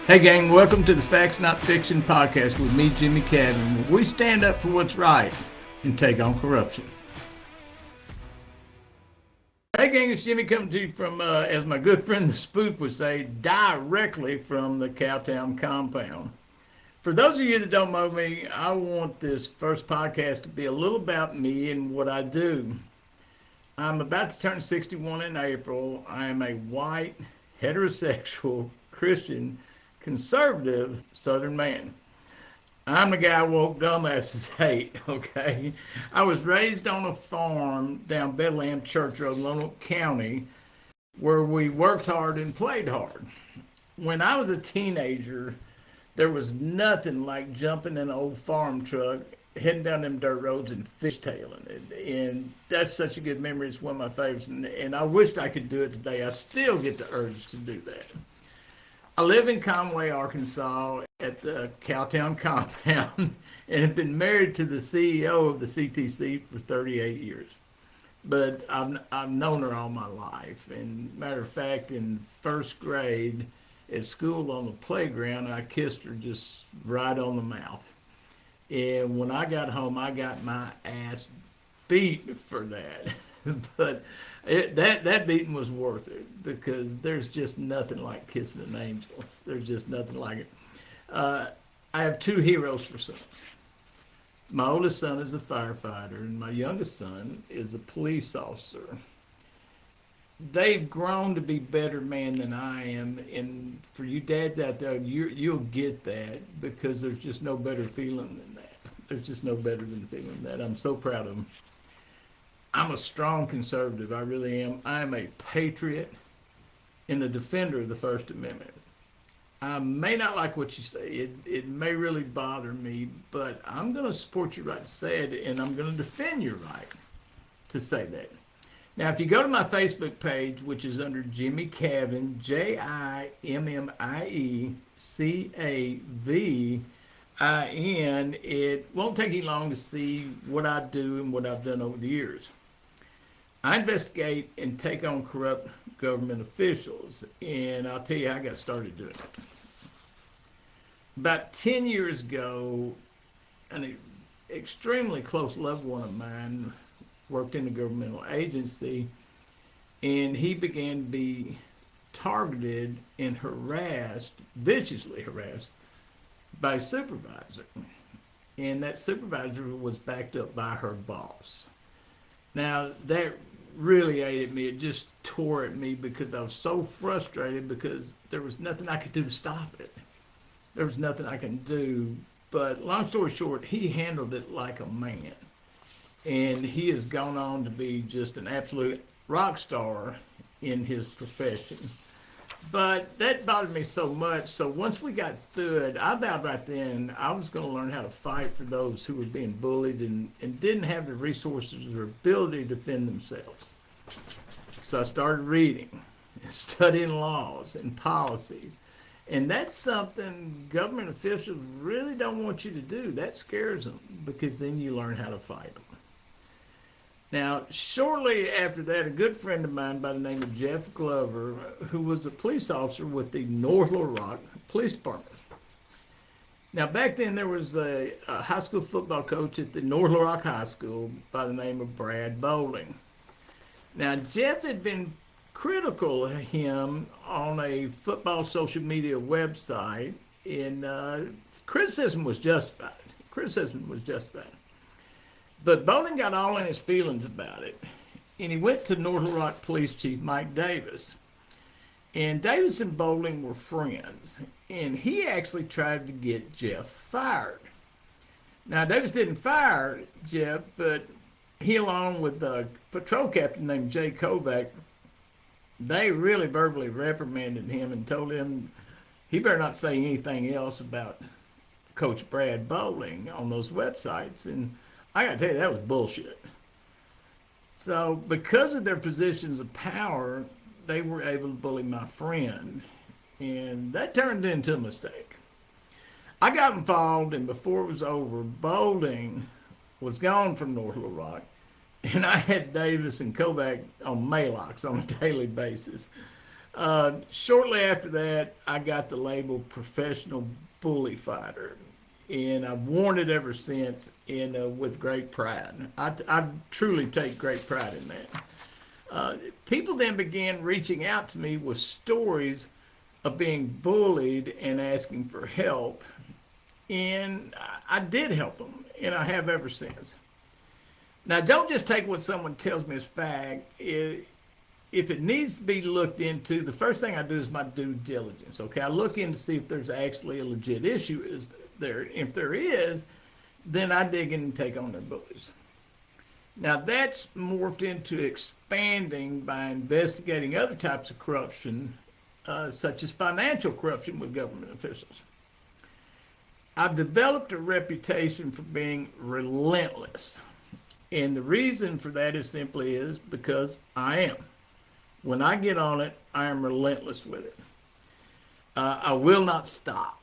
Hey, gang, welcome to the Facts Not Fiction podcast with me, Jimmy Cadden, where we stand up for what's right and take on corruption. Hey, gang, it's Jimmy coming to you from, as my good friend the Spook would say, directly from the Cowtown compound. For those of you that don't know me, I want this first podcast to be a little about me and what I do. I'm about to turn 61 in April. I am a white, heterosexual, Christian, conservative Southern man. I'm the guy woke dumbasses hate, okay? I was raised on a farm down Bethlehem Church Road, Lonoke County, where we worked hard and played hard. When I was a teenager, there was nothing like jumping in an old farm truck, heading down them dirt roads and fishtailing it. And that's such a good memory. It's one of my favorites. And I wished I could do it today. I still get the urge to do that. I live in Conway, Arkansas at the Cowtown compound and have been married to the CEO of the CTC for 38 years. But I've known her all my life. And matter of fact, in first grade at school on the playground, I kissed her just right on the mouth. And when I got home, I got my ass beat for that. But that beating was worth it because there's just nothing like kissing an angel. There's just nothing like it. I have two heroes for sons. My oldest son is a firefighter, and my youngest son is a police officer. They've grown to be better men than I am, and for you dads out there, you'll get that because there's just no better feeling than that. There's just no better than feeling that. I'm so proud of them. I'm a strong conservative. I really am. I am a patriot and a defender of the First Amendment. I may not like what you say. It may really bother me, but I'm going to support your right to say it, and I'm going to defend your right to say that. Now, if you go to my Facebook page, which is under Jimmy Cavin, Jimmie Cavin, it won't take you long to see what I do and what I've done over the years. I investigate and take on corrupt government officials, and I'll tell you how I got started doing it. About 10 years ago, an extremely close loved one of mine worked in a governmental agency, and he began to be targeted and harassed, viciously harassed, by a supervisor. And that supervisor was backed up by her boss. Now, that really ate at me. It just tore at me because I was so frustrated because there was nothing I could do to stop it. There was nothing I can do. But long story short, he handled it like a man. And he has gone on to be just an absolute rock star in his profession. But that bothered me so much. So once we got through it, I vowed right then I was going to learn how to fight for those who were being bullied and didn't have the resources or ability to defend themselves. So I started reading, studying laws and policies. And that's something government officials really don't want you to do. That scares them because then you learn how to fight them. Now, shortly after that, a good friend of mine by the name of Jeff Glover, who was a police officer with the North Little Rock Police Department. Now, back then, there was a high school football coach at the North Little Rock High School by the name of Brad Bowling. Now, Jeff had been critical of him on a football social media website, and criticism was justified. Criticism was justified. But Bowling got all in his feelings about it, and he went to North Little Rock Police Chief Mike Davis. And Davis and Bowling were friends, and he actually tried to get Jeff fired. Now, Davis didn't fire Jeff, but he, along with a patrol captain named Jay Kovac, they really verbally reprimanded him and told him he better not say anything else about Coach Brad Bowling on those websites. And I got to tell you, that was bullshit. So because of their positions of power, they were able to bully my friend. And that turned into a mistake. I got involved, and before it was over, Bowling was gone from North Little Rock. And I had Davis and Kovac on Malox on a daily basis. Shortly after that, I got the label professional bully fighter, and I've worn it ever since, and with great pride. I truly take great pride in that. People then began reaching out to me with stories of being bullied and asking for help, and I did help them, and I have ever since. Now, don't just take what someone tells me as fact. If it needs to be looked into, the first thing I do is my due diligence. Okay, I look in to see if there's actually a legit issue is there. If there is, then I dig in and take on their bullies. Now that's morphed into expanding by investigating other types of corruption, such as financial corruption with government officials. I've developed a reputation for being relentless. And the reason for that is simply is because I am. When I get on it, I am relentless with it. I will not stop.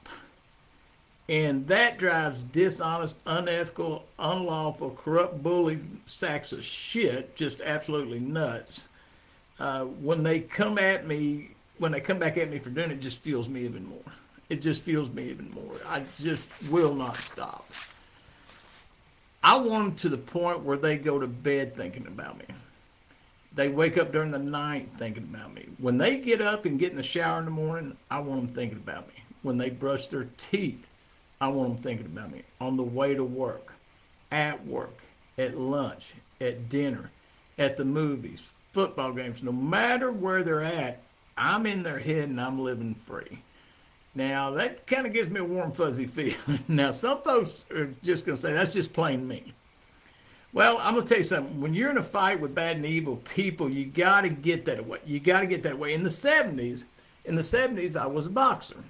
And that drives dishonest, unethical, unlawful, corrupt, bully sacks of shit just absolutely nuts. When they come at me, when they come back at me for doing it, it just fuels me even more. It just fuels me even more. I just will not stop. I want them to the point where they go to bed thinking about me. They wake up during the night thinking about me. When they get up and get in the shower in the morning, I want them thinking about me. When they brush their teeth, I want them thinking about me. On the way to work, at lunch, at dinner, at the movies, football games, no matter where they're at, I'm in their head and I'm living free. Now, that kind of gives me a warm, fuzzy feeling. Now, some folks are just going to say, that's just plain me. Well, I'm going to tell you something. When you're in a fight with bad and evil people, you got to get that away. You got to get that away. In the 70s, I was a boxer.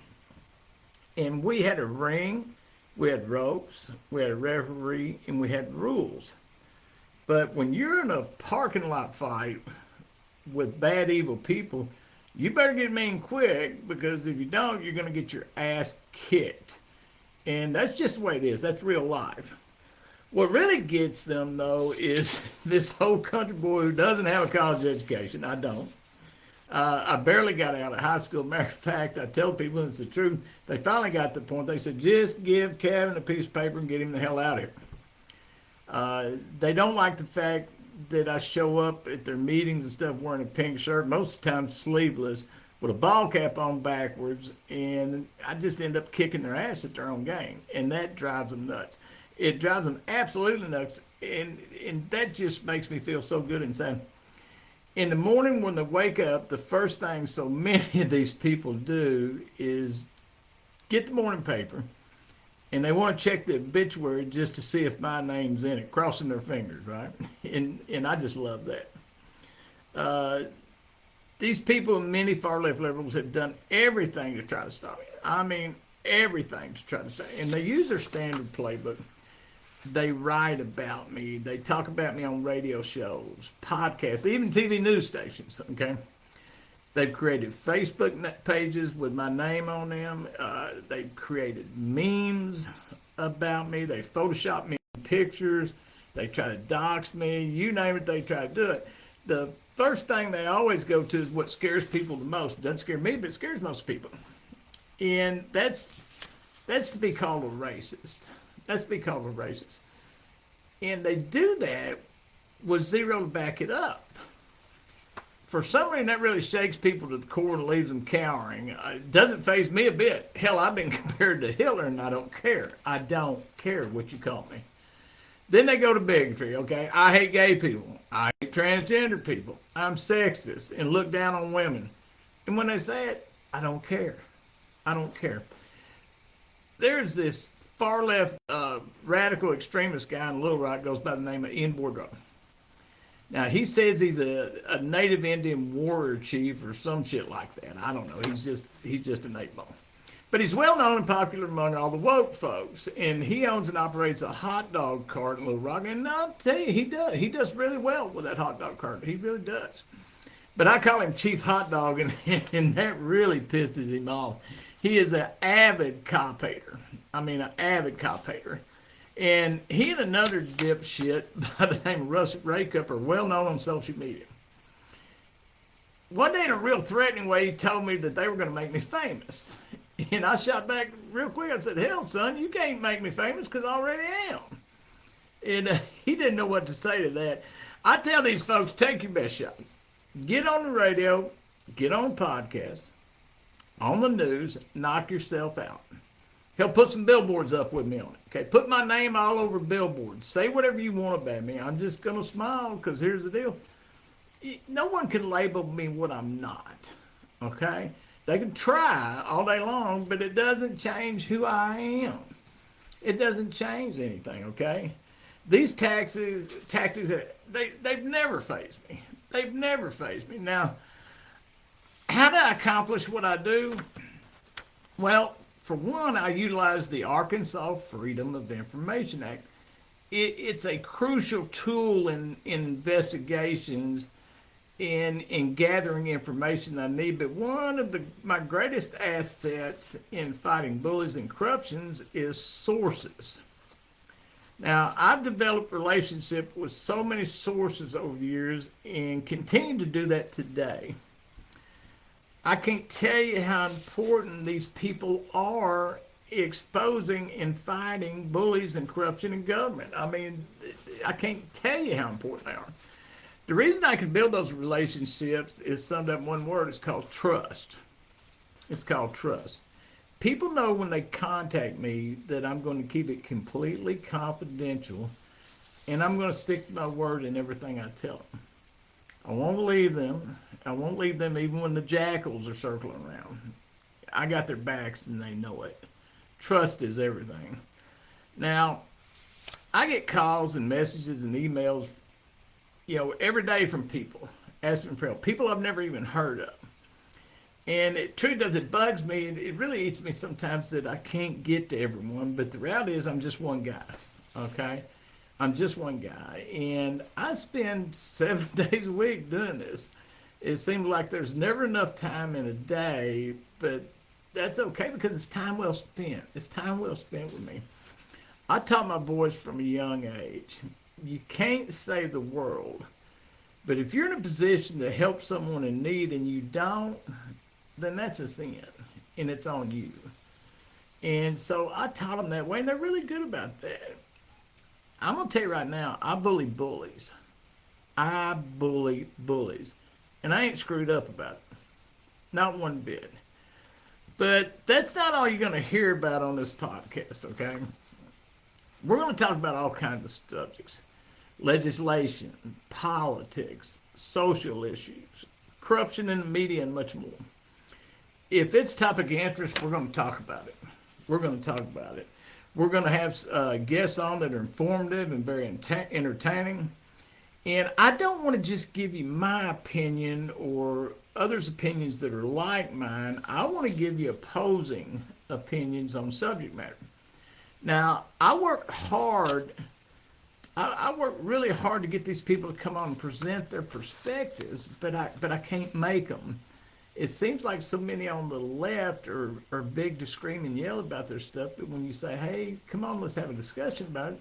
And we had a ring, we had ropes, we had a referee, and we had rules. But when you're in a parking lot fight with bad, evil people, you better get mean quick, because if you don't, you're going to get your ass kicked. And that's just the way it is. That's real life. What really gets them, though, is this whole country boy who doesn't have a college education. I don't. I barely got out of high school. Matter of fact, I tell people, it's the truth, they finally got to the point, they said, just give Kevin a piece of paper and get him the hell out of here. They don't like the fact that I show up at their meetings and stuff wearing a pink shirt, most of the time sleeveless, with a ball cap on backwards, and I just end up kicking their ass at their own game, and that drives them nuts. It drives them absolutely nuts, and that just makes me feel so good inside. In the morning when they wake up, the first thing so many of these people do is get the morning paper, and they want to check the obituary just to see if my name's in it, crossing their fingers, right? And I just love that. These people, many far left liberals, have done everything to try to stop me. I mean, everything to try to stop me. And they use their standard playbook. They write about me. They talk about me on radio shows, podcasts, even TV news stations, okay? They've created Facebook pages with my name on them. They've created memes about me. They Photoshop me in pictures. They try to dox me. You name it, they try to do it. The first thing they always go to is what scares people the most. It doesn't scare me, but it scares most people. And that's to be called a racist. That's to be called a racist. And they do that with zero to back it up. For some reason, that really shakes people to the core and leaves them cowering. It doesn't faze me a bit. Hell, I've been compared to Hitler, and I don't care. I don't care what you call me. Then they go to bigotry, okay? I hate gay people. I hate transgender people. I'm sexist and look down on women. And when they say it, I don't care. I don't care. There's this far left radical extremist guy in Little Rock, goes by the name of Ian Boudreaux. Now, he says he's a native Indian warrior chief or some shit like that. I don't know. He's just an eight ball. But he's well known and popular among all the woke folks. And he owns and operates a hot dog cart in Little Rock. And I'll tell you, he does. He does really well with that hot dog cart. He really does. But I call him Chief Hot Dog, and that really pisses him off. He is an avid cop hater. I mean, an avid cop hater. And he and another dipshit by the name of Russ Raycup are well known on social media. one day in a real threatening way, he told me that they were going to make me famous. And I shot back real quick. I said, hell, son, you can't make me famous because I already am. And he didn't know what to say to that. I tell these folks, take your best shot. Get on the radio, get on a podcast, on the news, knock yourself out. He'll put some billboards up with me on it. Okay, put my name all over billboards. Say whatever you want about me. I'm just going to smile because here's the deal. No one can label me what I'm not. Okay? They can try all day long, but it doesn't change who I am. It doesn't change anything, okay? These tactics, they've never fazed me. They've never fazed me. Now, how do I accomplish what I do? Well, for one, I utilize the Arkansas Freedom of Information Act. It's a crucial tool in investigations in gathering information I need. But one of my greatest assets in fighting bullies and corruptions is sources. Now, I've developed relationships with so many sources over the years and continue to do that today. I can't tell you how important these people are exposing and fighting bullies and corruption in government. I mean, I can't tell you how important they are. The reason I can build those relationships is summed up in one word. It's called trust. It's called trust. People know when they contact me that I'm going to keep it completely confidential, and I'm going to stick to my word in everything I tell them. I won't leave them. I won't leave them even when the jackals are circling around. I got their backs and they know it. Trust is everything. Now, I get calls and messages and emails, every day from people asking for help. People I've never even heard of. And it truly does, it bugs me. It really eats me sometimes that I can't get to everyone. But the reality is I'm just one guy, okay? I'm just one guy. And I spend 7 days a week doing this. It seems like there's never enough time in a day, but that's okay because it's time well spent. It's time well spent with me. I taught my boys from a young age, you can't save the world, but if you're in a position to help someone in need and you don't, then that's a sin, and it's on you. And so I taught them that way, and they're really good about that. I'm going to tell you right now, I bully bullies. I bully bullies. And I ain't screwed up about it. Not one bit. But that's not all you're going to hear about on this podcast, okay? We're going to talk about all kinds of subjects. Legislation, politics, social issues, corruption in the media, and much more. If it's topic of interest, we're going to talk about it. We're going to talk about it. We're going to have guests on that are informative and very entertaining. And I don't want to just give you my opinion or others' opinions that are like mine. I want to give you opposing opinions on subject matter. Now, I work hard. I work really hard to get these people to come on and present their perspectives, but I can't make them. It seems like so many on the left are big to scream and yell about their stuff, but when you say, hey, come on, let's have a discussion about it,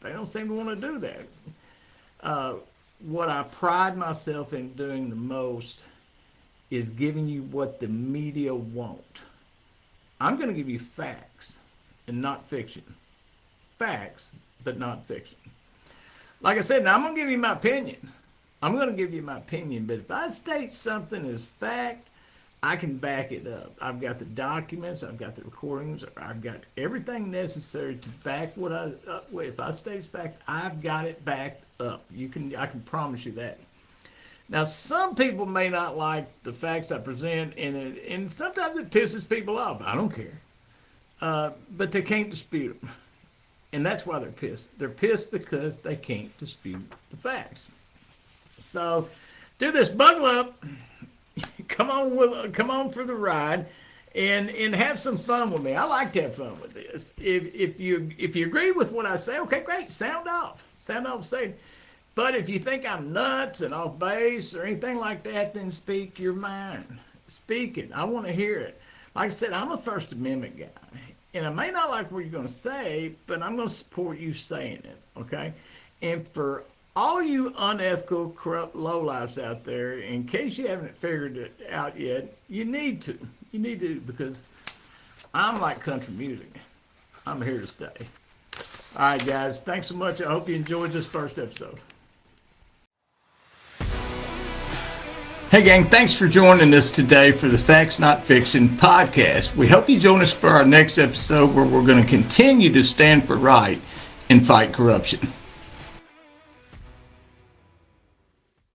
they don't seem to want to do that. What I pride myself in doing the most is giving you what the media won't. I'm going to give you facts and not fiction. Facts, but not fiction. Like I said, now I'm going to give you my opinion. I'm going to give you my opinion, but if I state something as fact, I can back it up. I've got the documents, I've got the recordings, I've got everything necessary to back what if I state as fact, I've got it backed up. I can promise you that. Now, some people may not like the facts I present, and sometimes it pisses people off. I don't care. But they can't dispute them. And that's why they're pissed. They're pissed because they can't dispute the facts. So, do this. Buckle up. Come on for the ride, and have some fun with me. I like to have fun with this. If you agree with what I say, okay, great. Sound off. Say it. But if you think I'm nuts and off base or anything like that, then speak your mind. Speak it. I want to hear it. Like I said, I'm a First Amendment guy. And I may not like what you're going to say, but I'm going to support you saying it, okay? And for all you unethical, corrupt lowlifes out there, in case you haven't figured it out yet, you need to. You need to, because I'm like country music. I'm here to stay. All right, guys. Thanks so much. I hope you enjoyed this first episode. Hey, gang. Thanks for joining us today for the Facts Not Fiction podcast. We hope you join us for our next episode, where we're going to continue to stand for right and fight corruption.